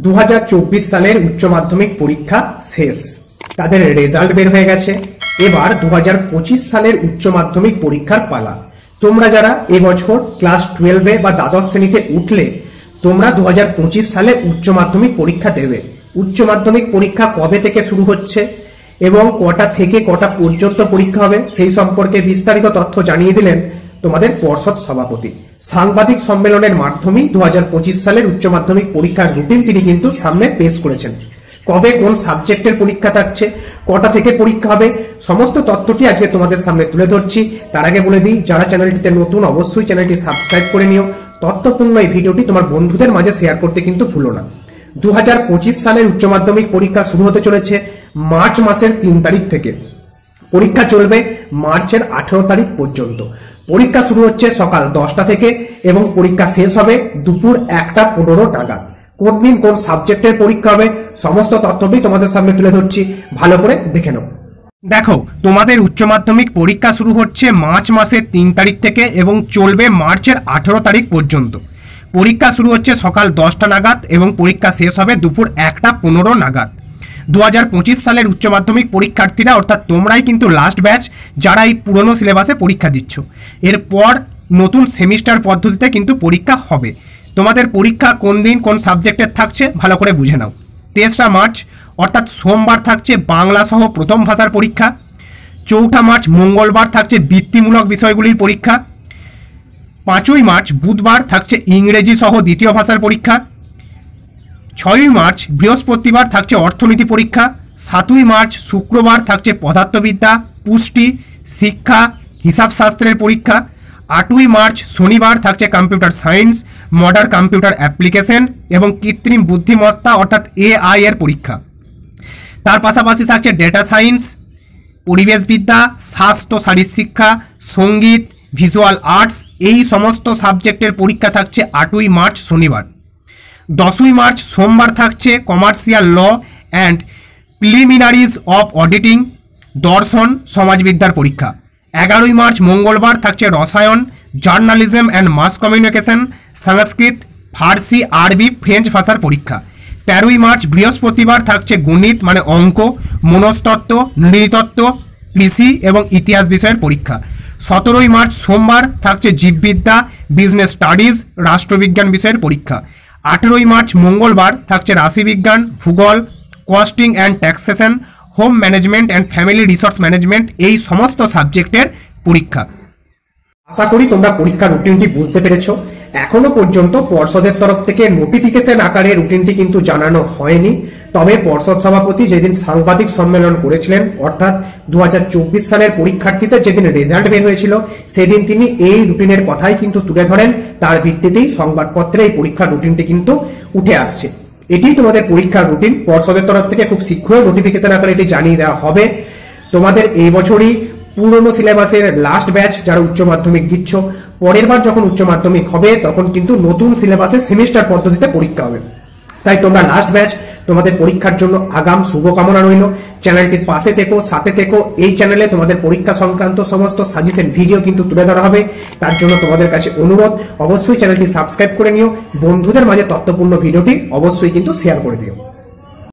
2024 সালের উচ্চ মাধ্যমিক পরীক্ষা শেষ, তাদের রেজাল্ট বের হয়ে গেছে। এবার 2025 সালের উচ্চ মাধ্যমিক পরীক্ষার পালা। তোমরা যারা এবছর ক্লাস 12 বা দ্বাদশ শ্রেণীতে উঠলে, তোমরা 2025 সালে উচ্চ মাধ্যমিক পরীক্ষা দেবে। উচ্চ মাধ্যমিক পরীক্ষা কবে থেকে শুরু হচ্ছে এবং কটা থেকে কটা পর্যন্ত পরীক্ষা হবে সেই সম্পর্কে বিস্তারিত তথ্য জানিয়ে দিলেন তোমাদের পর্ষদ সভাপতি। সাংবাদিক সম্মেলনের মাধ্যমে 2025 সালের উচ্চ মাধ্যমিক পরীক্ষার রুটিন তিনি কিন্তু সামনে পেশ করেছেন। কবে কোন সাবজেক্টের পরীক্ষা থাকছে, কটা থেকে পরীক্ষা হবে, সমস্ত তথ্যটি আজকে তোমাদের সামনে তুলে ধরছি। তার আগে বলে দিই, যারা চ্যানেলটিতে নতুন অবশ্যই চ্যানেলটি সাবস্ক্রাইব করে নিও। তথ্যপূর্ণ এই ভিডিওটি তোমার বন্ধুদের মাঝে শেয়ার করতে কিন্তু ভুলো না। 2025 সালের উচ্চ মাধ্যমিক পরীক্ষা শুরু হতে চলেছে মার্চ মাসের 3 তারিখ থেকে। পরীক্ষা চলবে মার্চের 18 তারিখ পর্যন্ত। পরীক্ষা শুরু হচ্ছে সকাল 10টা থেকে এবং পরীক্ষা শেষ হবে দুপুর 1টা 15 নাগাদ। কোন দিন কোন সাবজেক্টের পরীক্ষা হবে সমস্ত তথ্যটি তোমাদের সামনে তুলে ধরছি, ভালো করে দেখে নাও। দেখো, তোমাদের উচ্চ মাধ্যমিক পরীক্ষা শুরু হচ্ছে মার্চ মাসের 3 তারিখ থেকে এবং চলবে মার্চের 18 তারিখ পর্যন্ত। পরীক্ষা শুরু হচ্ছে সকাল 10টা নাগাদ এবং পরীক্ষা শেষ হবে দুপুর 1টা 15 নাগাদ। 2025 সালের উচ্চ মাধ্যমিক পরীক্ষার্থীরা অর্থাৎ তোমরাই কিন্তু লাস্ট ব্যাচ যারা এই পুরনো সিলেবাসে পরীক্ষা দিচ্ছ। এরপর নতুন সেমিস্টার পদ্ধতিতে কিন্তু পরীক্ষা হবে। তোমাদের পরীক্ষা কোন দিন কোন সাবজেক্টের থাকছে ভালো করে বুঝে নাও। 23 মার্চ অর্থাৎ সোমবার থাকছে বাংলা সহ প্রথম ভাষার পরীক্ষা। 4 মার্চ মঙ্গলবার থাকছে বৃত্তিমূলক বিষয়গুলির পরীক্ষা। 5 মার্চ বুধবার থাকছে ইংরেজি সহ দ্বিতীয় ভাষার পরীক্ষা। 6 মার্চ বৃহস্পতিবার থাকছে অর্থনীতি পরীক্ষা। 7 মার্চ শুক্রবার থাকছে পদার্থবিদ্যা, পুষ্টি, শিক্ষা, হিসাবশাস্ত্রের পরীক্ষা। 8 মার্চ শনিবার থাকছে computer science, modern computer application এবং কৃত্রিম বুদ্ধিমত্তা অর্থাৎ AI এর পরীক্ষা। তার পাশাপাশি থাকছে ডেটা সায়েন্স, পরিবেশবিদ্যা, স্বাস্থ্য শারীরশিক্ষা, সঙ্গীত, ভিজুয়াল আর্টস, এই সমস্ত সাবজেক্টের পরীক্ষা থাকছে 8 মার্চ শনিবার। 10 মার্চ সোমবার থাকছে commercial law and preliminaries of auditing, দর্শন, সমাজবিদ্যার পরীক্ষা। 11 মার্চ মঙ্গলবার থাকছে রসায়ন, journalism and mass communication, Sanskrit, ফার্সি, আরবি, ফ্রেঞ্চ ভাষার পরীক্ষা। 13 মার্চ বৃহস্পতিবার থাকছে গণিত মানে অঙ্ক, মনস্তত্ত্ব, নৃতত্ত্ব, কৃষি এবং ইতিহাস বিষয়ের পরীক্ষা। 17 মার্চ সোমবার থাকছে জীববিদ্যা, বিজনেস স্টাডিজ, রাষ্ট্রবিজ্ঞান বিষয়ের পরীক্ষা। 18 মার্চ মঙ্গলবার থাকছে রাশিবিজ্ঞান, ভূগোল, costing and taxation, home management and family resource management, এই সমস্ত সাবজেক্টের পরীক্ষা। আশা করি তোমরা পরীক্ষার রুটিনটি বুঝতে পেরেছো। এখনো পর্যন্ত পর্ষদের তরফ থেকে নোটিফিকেশন আকারে রুটিনটি কিন্তু জানানো হয়নি। তবে পর্ষদ সভাপতি যেদিন সাংবাদিক সম্মেলন করেছিলেন অর্থাৎ 2024 সালের পরীক্ষার্থীদের যেদিন রেজাল্ট বের হয়েছিল সেদিন তিনি এই রুটিনের কথাই কিন্তু তুলে ধরেন। তার ভিত্তিতেই সংবাদপত্রে এই পরীক্ষার রুটিনটি কিন্তু উঠে আসছে। এটি তোমাদের পরীক্ষার রুটিন। পর্ষদের তরফ থেকে খুব শীঘ্রই নোটিফিকেশন আকারে এটি জানিয়ে দেওয়া হবে। তোমাদের এই বছরই পুরনো সিলেবাসের লাস্ট ব্যাচ যারা উচ্চ মাধ্যমিক দিচ্ছ, পরের বার যখন উচ্চ মাধ্যমিক হবে তখন কিন্তু নতুন সিলেবাসের সেমিস্টার পদ্ধতিতে পরীক্ষা হবে। তাই তোমরা লাস্ট ব্যাচ, তোমাদের পরীক্ষার জন্য আগাম শুভকামনা রইল। চ্যানেলটির পাশে থেকো, সাথে থেকো। এই চ্যানেলে তোমাদের পরীক্ষা সংক্রান্ত সমস্ত সাজেশন ভিডিও কিন্তু তুলে ধরা হবে। তার জন্য তোমাদের কাছে অনুরোধ, অবশ্যই চ্যানেলটি সাবস্ক্রাইব করে নিও। বন্ধুদের মাঝে তথ্যপূর্ণ ভিডিওটি অবশ্যই কিন্তু শেয়ার করে দিও।